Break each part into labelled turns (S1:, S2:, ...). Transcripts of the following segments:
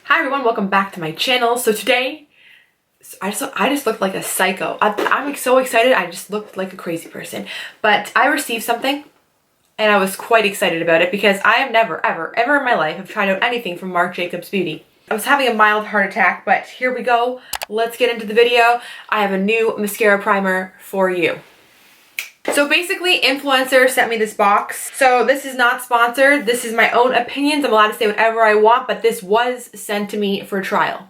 S1: Hi everyone, welcome back to my channel. So today, I just looked like a psycho. I'm so excited, I just looked like a crazy person. But I received something and I was quite excited about it because I have never, ever in my life have tried out anything from Marc Jacobs Beauty. I was having a mild heart attack, but here we go. Let's get into the video. I have a new mascara primer for you. So basically, Influenster sent me this box. So this is not sponsored. This is my own opinions. I'm allowed to say whatever I want, but this was sent to me for trial.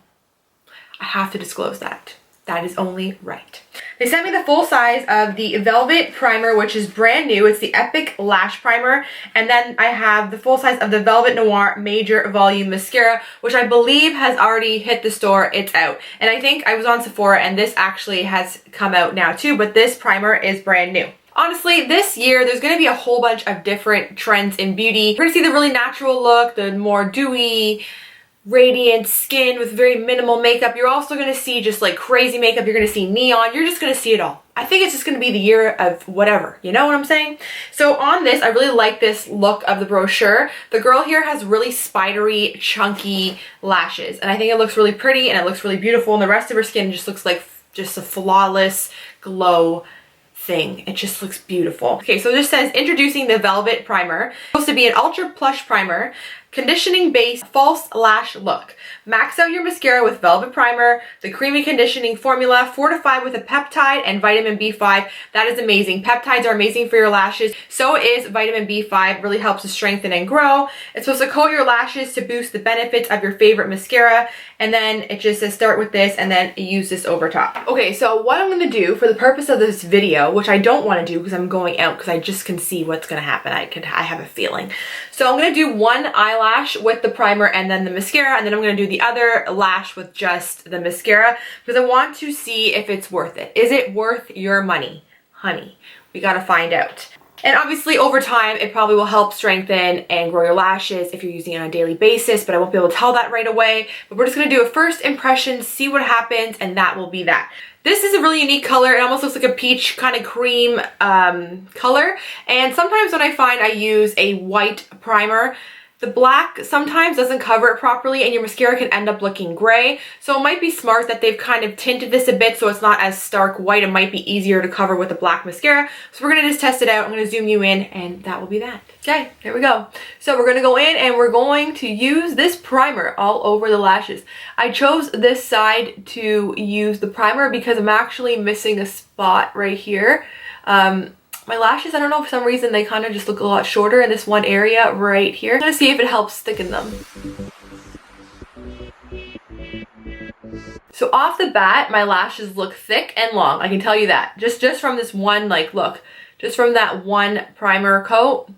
S1: I have to disclose that. That is only right. They sent me the full size of the Velvet Primer, which is brand new. It's the Epic Lash Primer. And then I have the full size of the Velvet Noir Major Volume Mascara, which I believe has already hit the store. It's out. And I think I was on Sephora and this actually has come out now too, but this primer is brand new. Honestly, this year, there's going to be a whole bunch of different trends in beauty. You're going to see the really natural look, the more dewy, radiant skin with very minimal makeup. You're also going to see just like crazy makeup. You're going to see neon. You're just going to see it all. I think it's just going to be the year of whatever. You know what I'm saying? So on this, I really like this look of the brochure. The girl here has really spidery, chunky lashes. And I think it looks really pretty and it looks really beautiful. And the rest of her skin just looks like just a flawless glow thing. It just looks beautiful. Okay, so this says introducing the Velvet Primer. It's supposed to be an ultra plush primer, conditioning base, false lash look. Max out your mascara with Velvet Primer, the creamy conditioning formula, fortified with a peptide and vitamin B5. That is amazing. Peptides are amazing for your lashes. So is vitamin B5. Really helps to strengthen and grow. It's supposed to coat your lashes to boost the benefits of your favorite mascara. And then it just says start with this and then use this over top. Okay, so what I'm going to do for the purpose of this video, which I don't want to do because I'm going out because I just can see what's going to happen. I have a feeling. So I'm going to do one eyelash with the primer and then the mascara, and then I'm going to do the other lash with just the mascara because I want to see if it's worth it. Is it worth your money? Honey, we got to find out. And obviously over time, it probably will help strengthen and grow your lashes if you're using it on a daily basis, but I won't be able to tell that right away. But we're just going to do a first impression, see what happens, and that will be that. This is a really unique color. It almost looks like a peach kind of cream color. And sometimes when I find I use a white primer, the black sometimes doesn't cover it properly and your mascara can end up looking gray. So it might be smart that they've kind of tinted this a bit so it's not as stark white. It might be easier to cover with a black mascara. So we're going to just test it out. I'm going to zoom you in and that will be that. Okay, here we go. So we're going to go in and we're going to use this primer all over the lashes. I chose this side to use the primer because I'm actually missing a spot right here. My lashes, I don't know, for some reason they kind of just look a lot shorter in this one area right here. I'm gonna see if it helps thicken them. So off the bat, my lashes look thick and long. I can tell you that. Just from this one, like, look. Just from that one primer coat.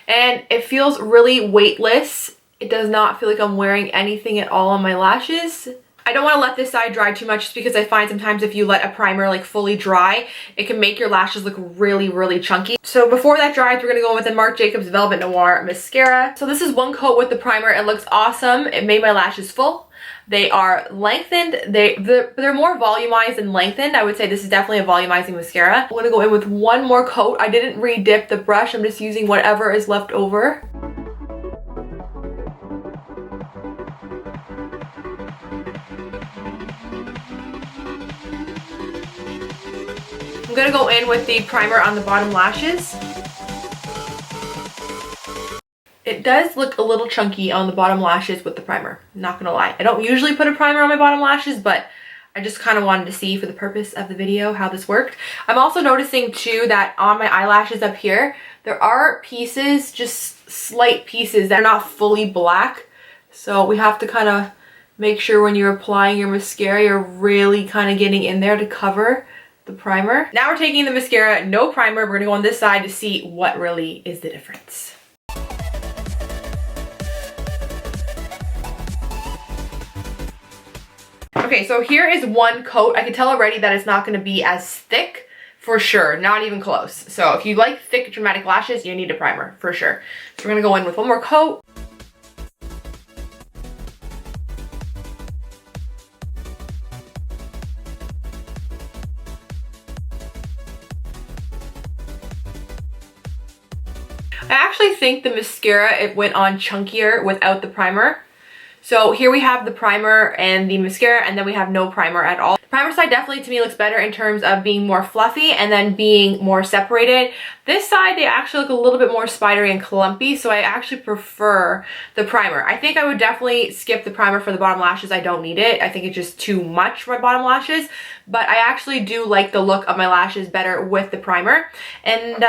S1: And it feels really weightless. It does not feel like I'm wearing anything at all on my lashes. I don't want to let this side dry too much just because I find sometimes if you let a primer like fully dry, it can make your lashes look really, really chunky. So before that dries, we're going to go in with the Marc Jacobs Velvet Noir Mascara. So this is one coat with the primer. It looks awesome. It made my lashes full. They are lengthened. They're more volumized than lengthened. I would say this is definitely a volumizing mascara. I'm going to go in with one more coat. I didn't re-dip the brush. I'm just using whatever is left over. I'm gonna go in with the primer on the bottom lashes. It does look a little chunky on the bottom lashes with the primer, not gonna lie. I don't usually put a primer on my bottom lashes, but I just kind of wanted to see for the purpose of the video how this worked. I'm also noticing too that on my eyelashes up here, there are pieces, just slight pieces that are not fully black. So we have to kind of make sure when you're applying your mascara, you're really kind of getting in there to cover the primer. Now we're taking the mascara, no primer. We're gonna go on this side to see what really is the difference. Okay, so here is one coat. I can tell already that it's not gonna be as thick for sure, not even close. So if you like thick dramatic lashes, you need a primer for sure. So we're gonna go in with one more coat. I actually think the mascara, it went on chunkier without the primer. So here we have the primer and the mascara, and then we have no primer at all. The primer side definitely to me looks better in terms of being more fluffy and then being more separated. This side, they actually look a little bit more spidery and clumpy, so I actually prefer the primer. I think I would definitely skip the primer for the bottom lashes. I don't need it. I think it's just too much for my bottom lashes, but I actually do like the look of my lashes better with the primer, and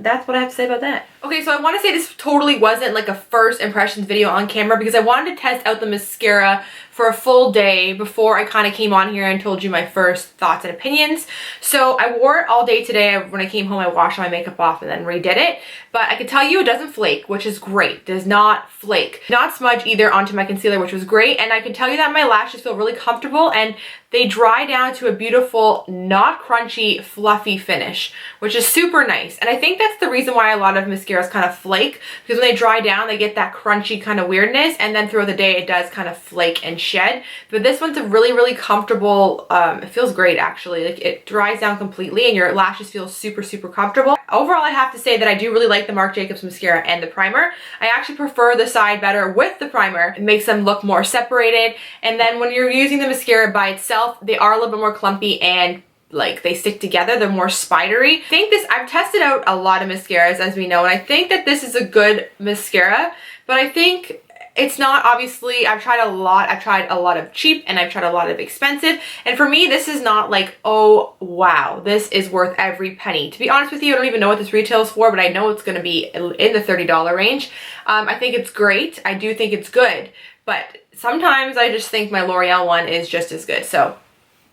S1: that's what I have to say about that. Okay, so I want to say this totally wasn't like a first impressions video on camera because I wanted to test out the mascara for a full day before I kind of came on here and told you my first thoughts and opinions. So I wore it all day today. When I came home, I washed my makeup off and then redid it. But I can tell you it doesn't flake, which is great. It does not flake. Not smudge either onto my concealer, which was great. And I can tell you that my lashes feel really comfortable and they dry down to a beautiful, not crunchy, fluffy finish, which is super nice. And I think that's the reason why a lot of mascaras kind of flake, because when they dry down, they get that crunchy kind of weirdness, and then throughout the day, it does kind of flake and shed. But this one's a really, really comfortable, it feels great actually. Like it dries down completely and your lashes feel super, super comfortable. Overall, I have to say that I do really like the Marc Jacobs mascara and the primer. I actually prefer the side better with the primer. It makes them look more separated. And then when you're using the mascara by itself, they are a little bit more clumpy and like they stick together. They're more spidery. I think this, I've tested out a lot of mascaras as we know, and I think that this is a good mascara, but I think it's not, obviously, I've tried a lot. I've tried a lot of cheap and I've tried a lot of expensive. And for me, this is not like, oh, wow, this is worth every penny. To be honest with you, I don't even know what this retails for, but I know it's going to be in the $30 range. I think it's great. I do think it's good, but sometimes I just think my L'Oreal one is just as good. So,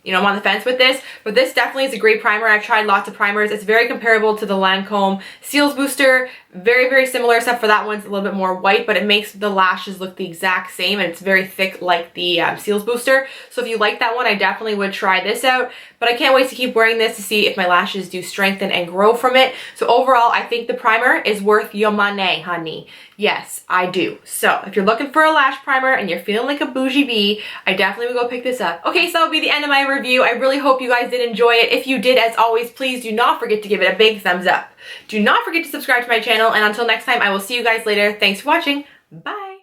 S1: you know, I'm on the fence with this, but this definitely is a great primer. I've tried lots of primers. It's very comparable to the Lancome Seals Booster. Very, very similar, except for that one's a little bit more white, but it makes the lashes look the exact same, and it's very thick like the Seals Booster. So if you like that one, I definitely would try this out. But I can't wait to keep wearing this to see if my lashes do strengthen and grow from it. So overall, I think the primer is worth your money, honey. Yes, I do. So if you're looking for a lash primer and you're feeling like a bougie bee, I definitely would go pick this up. Okay, so that'll be the end of my review. I really hope you guys did enjoy it. If you did, as always, please do not forget to give it a big thumbs up. Do not forget to subscribe to my channel, and until next time, I will see you guys later. Thanks for watching. Bye.